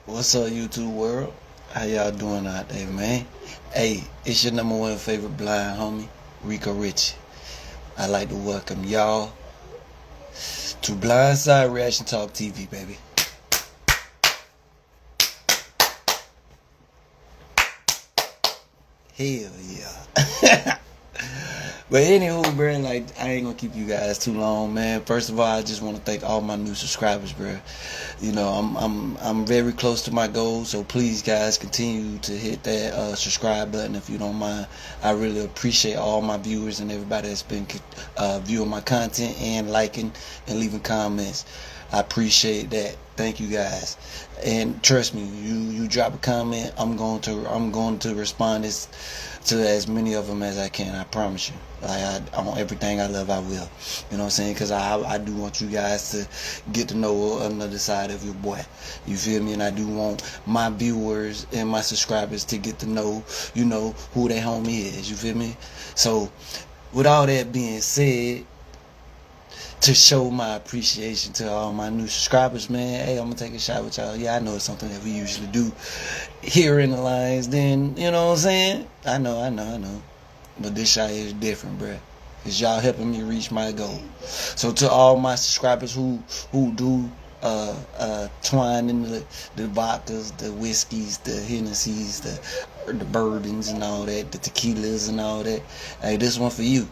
What's up, YouTube world? How y'all doing out there, man? Hey, it's your number one favorite blind homie, Rico Richy. I'd like to welcome y'all to Blindside Reaction Talk TV, baby. Hell yeah. But anywho, bro, like, I ain't gonna keep you guys too long, man. First of all, I just want to thank all my new subscribers, bro. You know, I'm very close to my goal, so please, guys, continue to hit that subscribe button if you don't mind. I really appreciate all my viewers and everybody that's been viewing my content and liking and leaving comments. I appreciate that. Thank you, guys. And trust me, you drop a comment, I'm going to respond to as many of them as I can. I promise you. On everything I love, I will. You know what I'm saying? Because I do want you guys to get to know another side of your boy. You feel me? And I do want my viewers and my subscribers to get to know, who their homie is. You feel me? So, with all that being said, to show my appreciation to all my new subscribers, man, hey, I'm gonna take a shot with y'all. Yeah, I know it's something that we usually do here in the Lions Den, you know what I'm saying? I know. But this shot is different, bruh. Cause y'all helping me reach my goal. So to all my subscribers who do twine in the vodkas, the whiskeys, the Hennessy's, the bourbons and all that, the tequilas and all that, hey, this one for you.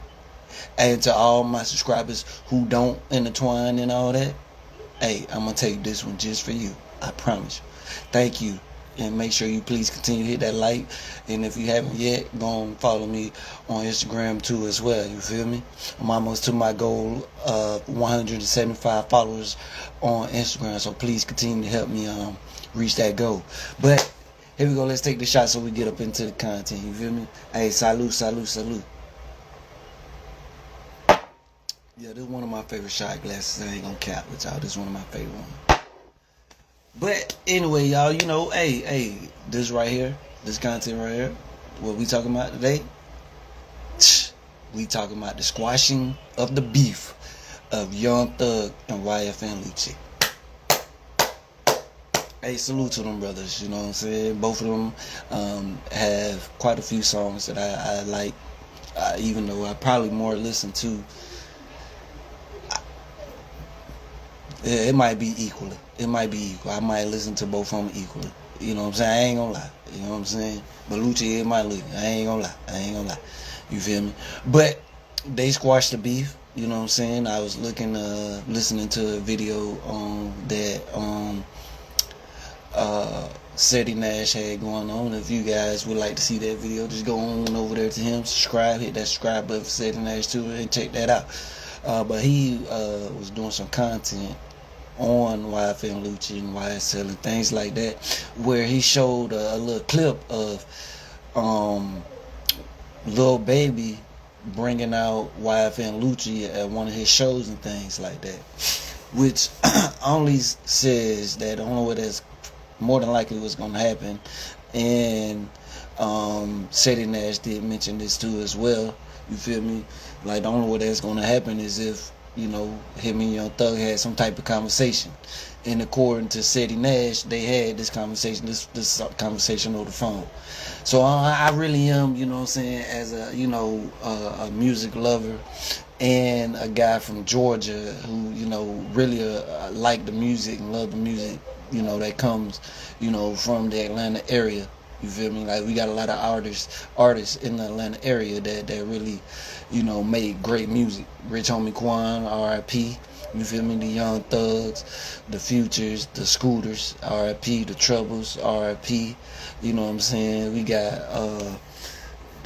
And to all my subscribers who don't intertwine and all that, hey, I'm going to take this one just for you. I promise you. Thank you. And make sure you please continue to hit that like. And if you haven't yet, go and follow me on Instagram too as well. You feel me? I'm almost to my goal of 175 followers on Instagram. So please continue to help me reach that goal. But here we go. Let's take the shot so we get up into the content. You feel me? Hey, salute. Yeah, this is one of my favorite shot glasses. I ain't gonna cap with y'all. This is one of my favorite ones. But anyway, y'all, hey, this right here, this content right here, what we talking about today? We talking about the squashing of the beef of Young Thug and YFN Lucci. Hey, salute to them brothers, you know what I'm saying? Both of them have quite a few songs that I like, even though I probably more listen to. It might be equally. It might be equal. I might listen to both of them equally. You know what I'm saying? I ain't gonna lie. You know what I'm saying? But Lucci is my look. I ain't gonna lie. You feel me? But they squashed the beef. You know what I'm saying? I was listening to a video that Seti Nash had going on. If you guys would like to see that video, just go on over there to him, subscribe, hit that subscribe button for Seti Nash too, and check that out. But he was doing some content on YFN Lucci and YSL and things like that, where he showed a little clip of Lil Baby bringing out YFN Lucci at one of his shows and things like that, which only says that the only way that's more than likely what's going to happen. And Seti Nash did mention this too as well. You feel me? Like, the only way that's going to happen is if, him and Young Thug had some type of conversation. And according to Seti Nash, they had this conversation, this conversation over the phone. So I really am, you know what I'm saying, as a music lover and a guy from Georgia who, really like the music and love the music, that comes, from the Atlanta area. You feel me? Like, we got a lot of artists in the Atlanta area that really, made great music. Rich Homie Quan, R.I.P. You feel me? The Young Thugs, the Futures, the Scooters, R.I.P. The Troubles, R.I.P. You know what I'm saying? We got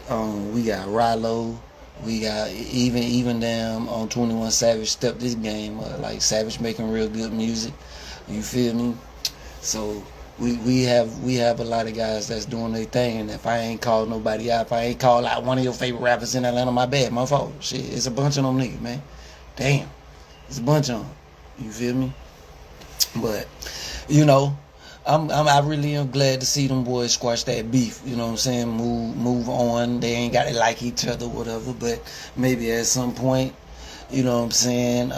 Rilo. We got even damn on 21 Savage stepped this game. Like, Savage making real good music. You feel me? So we have a lot of guys that's doing their thing, and if I ain't called nobody out, if I ain't called out one of your favorite rappers in Atlanta, my bad, my fault. Shit, it's a bunch of them niggas, man. Damn, it's a bunch of them. You feel me? But I really am glad to see them boys squash that beef. You know what I'm saying? Move on. They ain't got to like each other, whatever. But maybe at some point, you know what I'm saying?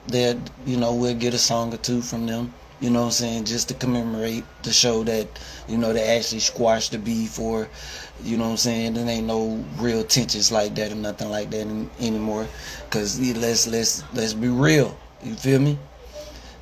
We'll get a song or two from them. You know what I'm saying? Just to commemorate, to show that, you know, they actually squashed the beef, or, you know what I'm saying? There ain't no real tensions like that or nothing like that anymore. Cause let's be real. You feel me?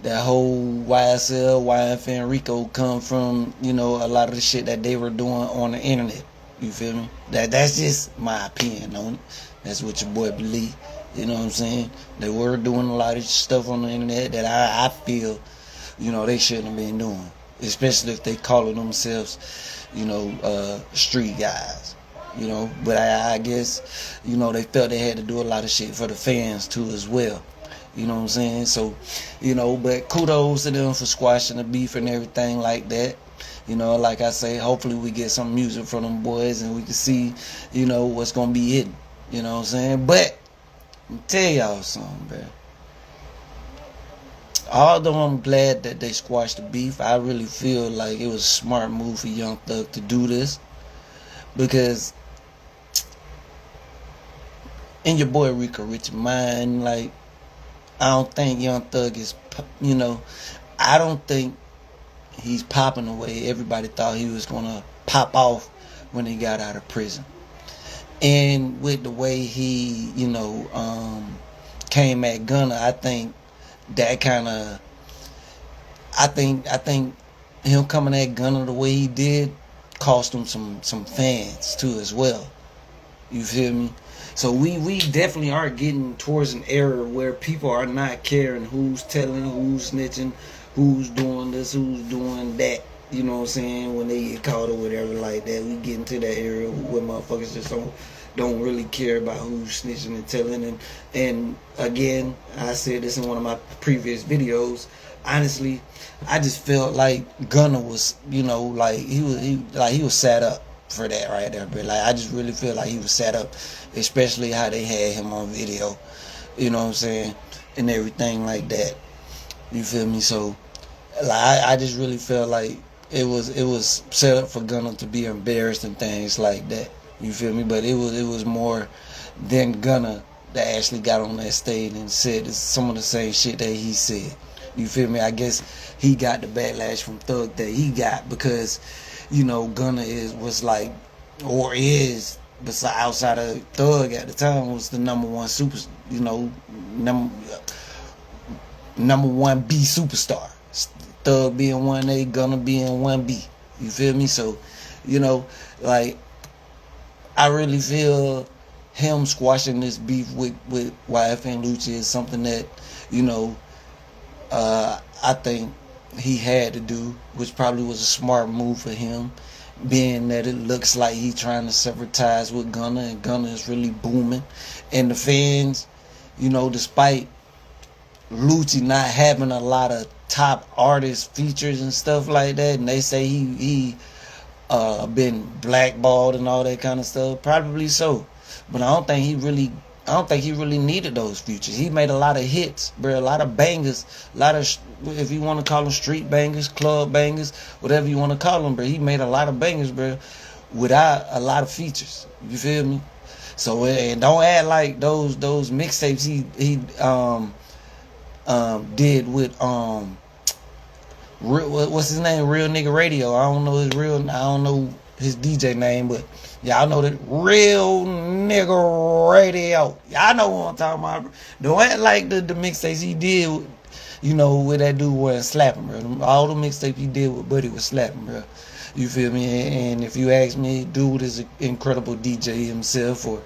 That whole YSL, YFN Rico come from, you know, a lot of the shit that they were doing on the internet. You feel me? That's just my opinion on it. That's what your boy believe. You know what I'm saying? They were doing a lot of stuff on the internet that I feel, you know, they shouldn't have been doing. Especially if they calling themselves, you know, street guys. You know, but I guess, you know, they felt they had to do a lot of shit for the fans too as well. You know what I'm saying? So, you know, but kudos to them for squashing the beef and everything like that. You know, like I say, hopefully we get some music from them boys and we can see, you know, what's going to be hidden. You know what I'm saying? But, I'm going to tell y'all something, bro. Although I'm glad that they squashed the beef, I really feel like it was a smart move for Young Thug to do this. Because in your boy Rico Richy mind, like, I don't think Young Thug is, you know, I don't think he's popping the way everybody thought he was going to pop off when he got out of prison. And with the way he, you know, came at Gunna, I think that kind of, I think him coming at Gunna the way he did cost him some fans too as well. You feel me? So we definitely are getting towards an era where people are not caring who's telling, who's snitching, who's doing this, who's doing that. You know what I'm saying? When they get caught or whatever like that, we get into that era where motherfuckers just don't really care about who's snitching and telling. And again, I said this in one of my previous videos. Honestly, I just felt like Gunna was, you know, like he was set up for that right there, but like I just really feel like he was set up, especially how they had him on video, you know what I'm saying, and everything like that. You feel me? So like I just really feel like it was set up for Gunna to be embarrassed and things like that. You feel me? But it was more than Gunna that actually got on that stage and said some of the same shit that he said. You feel me? I guess he got the backlash from Thug that he got because, you know, Gunna was like, or is, besides outside of Thug at the time, was the number one super, you know, number one B superstar. Thug being 1A, Gunna being 1B. You feel me? So, you know, like, I really feel him squashing this beef with YFN Lucci is something that, you know, I think he had to do, which probably was a smart move for him, being that it looks like he trying to sever ties with Gunna, and Gunna is really booming. And the fans, you know, despite Lucci not having a lot of top artist features and stuff like that, and they say he been blackballed and all that kind of stuff, probably so. But I don't think he really needed those features. He made a lot of hits, bro, a lot of bangers, a lot of, if you want to call them street bangers, club bangers, whatever you want to call them, bro. He made a lot of bangers, bro, without a lot of features. You feel me? So, and don't act like those mixtapes he did with what's his name? Real Nigga Radio. I don't know his DJ name, but y'all know that Real Nigga Radio. Y'all know what I'm talking about. Don't act like the mixtapes he did, you know, with that dude was slapping, bro. All the mixtapes he did with Buddy was slapping, bro. You feel me? And if you ask me, dude is an incredible DJ himself, or,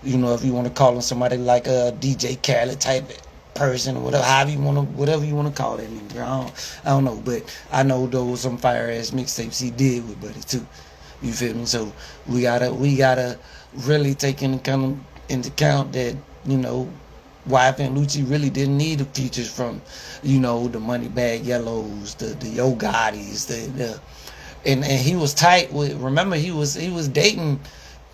you know, if you want to call him somebody like a DJ Khaled type person, or whatever you want to call that nigga. I don't know, but I know those some fire ass mixtapes he did with Buddy too. You feel me? So we gotta really take into account that, you know, YFN Lucci really didn't need the features from, you know, the Moneybag Yellows, the Yo Gottis, and he was tight with. Remember, he was dating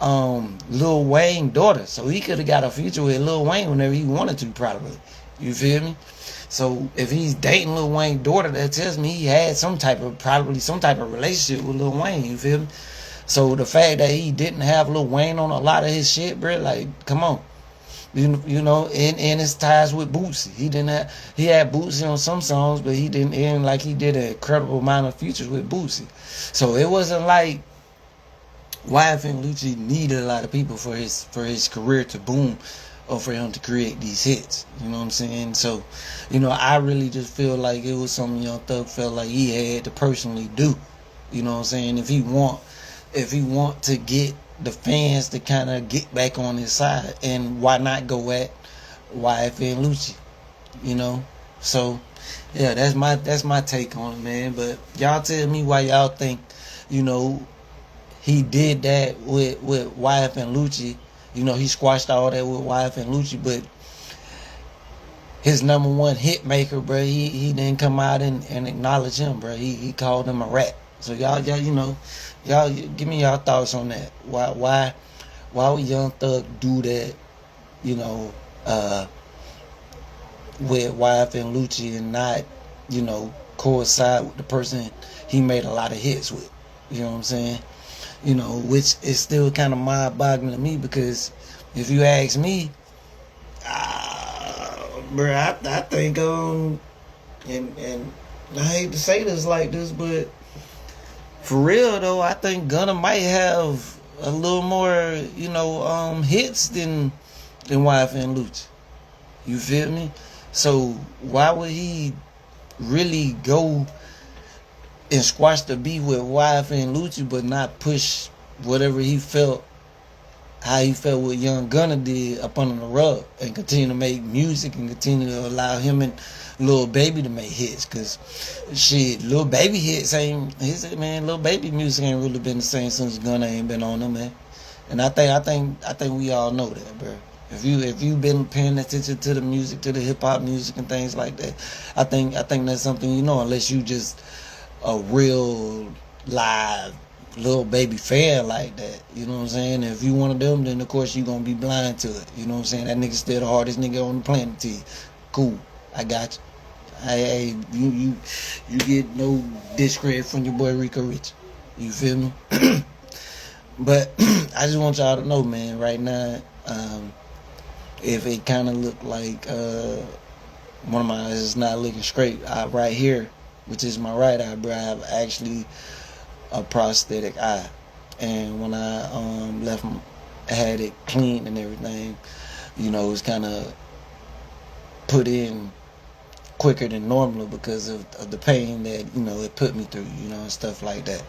Lil Wayne's daughter, so he could have got a feature with Lil Wayne whenever he wanted to, probably. You feel me? So if he's dating Lil Wayne's daughter, that tells me he had some type of relationship with Lil Wayne. You feel me? So the fact that he didn't have Lil Wayne on a lot of his shit, bro, like, come on. You know, and his ties with Bootsy. He had Bootsy on some songs, but he didn't end like he did an incredible amount of features with Bootsy. So it wasn't like YFN Lucci needed a lot of people for his career to boom, or for him to create these hits. You know what I'm saying? So, you know, I really just feel like it was something Young Thug felt like he had to personally do. You know what I'm saying? If he want to get the fans to kind of get back on his side, and why not go at YFN Lucci? You know? So, yeah, that's my take on it, man. But y'all tell me why y'all think, you know, he did that with YFN Lucci. You know, he squashed all that with YFN Lucci, but his number one hit maker, bro, he didn't come out and acknowledge him, bro. He called him a rat. So y'all, you know, y'all give me y'all thoughts on that. Why would Young Thug do that? You know, with YFN Lucci, and not, you know, coincide with the person he made a lot of hits with. You know what I'm saying? You know, which is still kind of mind-boggling to me, because if you ask me, bro, I think and I hate to say this like this, but for real though, I think Gunna might have a little more, you know, hits than YFN Lucci. You feel me? So why would he really go and squash the beef with YFN Lucci, but not push whatever he felt, how he felt what Young Gunna did, up under the rug, and continue to make music and continue to allow him and Lil Baby to make hits? Cause shit, Lil Baby hits ain't his, man. Lil Baby music ain't really been the same since Gunna ain't been on them, man. And I think we all know that, bro. If you've been paying attention to the music, to the hip hop music and things like that, I think that's something you know, unless you just a real live Lil Baby fan like that. You know what I'm saying? If you one of them, then of course you gonna be blind to it. You know what I'm saying? That nigga still the hardest nigga on the planet to you. Cool. I got you. Hey, you get no discredit from your boy Rico Richy. You feel me? But I just want y'all to know, man, right now, if it kind of look like one of my eyes is not looking straight, right here, which is my right eye, bro, I have actually a prosthetic eye. And when I had it cleaned and everything, you know, it's kind of put in quicker than normal because of the pain that, you know, it put me through, you know, and stuff like that.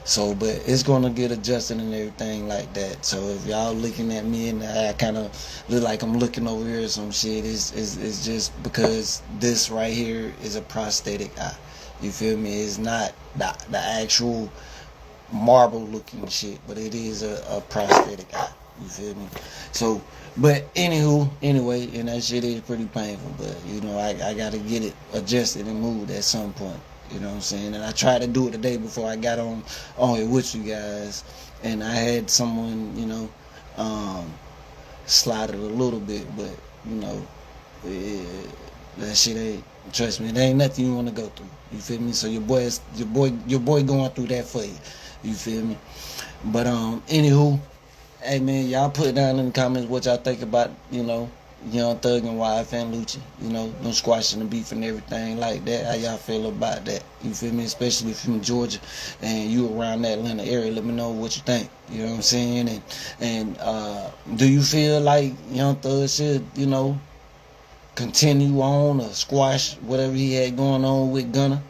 So, but it's gonna get adjusted and everything like that. So if y'all looking at me and I kind of look like I'm looking over here or some shit, it's just because this right here is a prosthetic eye. You feel me? It's not the actual marble looking shit, but it is a prosthetic eye. You feel me? So, but anyway, and that shit is pretty painful, but you know, I gotta get it adjusted and moved at some point. You know what I'm saying? And I tried to do it the day before I got on here with you guys, and I had someone, you know, slide it a little bit, but you know, that shit ain't. Trust me, there ain't nothing you want to go through. You feel me? So your boy going through that for you. You feel me? But anywho, hey man, y'all put down in the comments what y'all think about, you know, Young Thug and YFN Lucci, you know, them squashing the beef and everything like that. How y'all feel about that? You feel me? Especially if you're from Georgia and you around that Atlanta area, let me know what you think. You know what I'm saying? And do you feel like Young Thug should, you know, continue on or squash whatever he had going on with Gunna?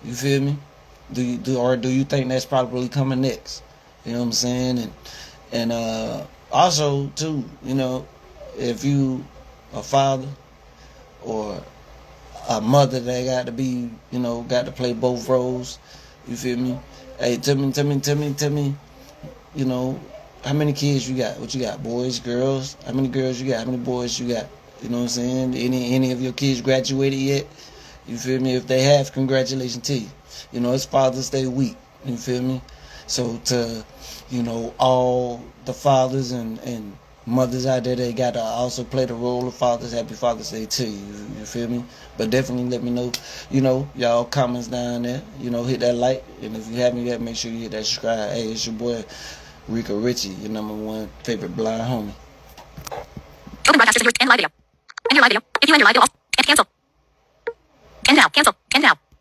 You feel me? Do you think that's probably coming next? You know what I'm saying? And also too, you know, if you a father or a mother that got to be, you know, got to play both roles, you feel me? Hey, tell me, you know, how many kids you got? What you got? Boys, girls? How many girls you got? How many boys you got? You know what I'm saying? Any of your kids graduated yet? You feel me? If they have, congratulations to you. You know, it's Father's Day week. You feel me? So to, you know, all the fathers and mothers out there, they got to also play the role of fathers. Happy Father's Day to you. You feel me? But definitely let me know, you know, y'all comments down there. You know, hit that like. And if you haven't yet, make sure you hit that subscribe. Hey, it's your boy Rico Richy, your #1 favorite blind homie. Open broadcast to end live video. End your live video. If you end your live video, and cancel. End now. Cancel. End now.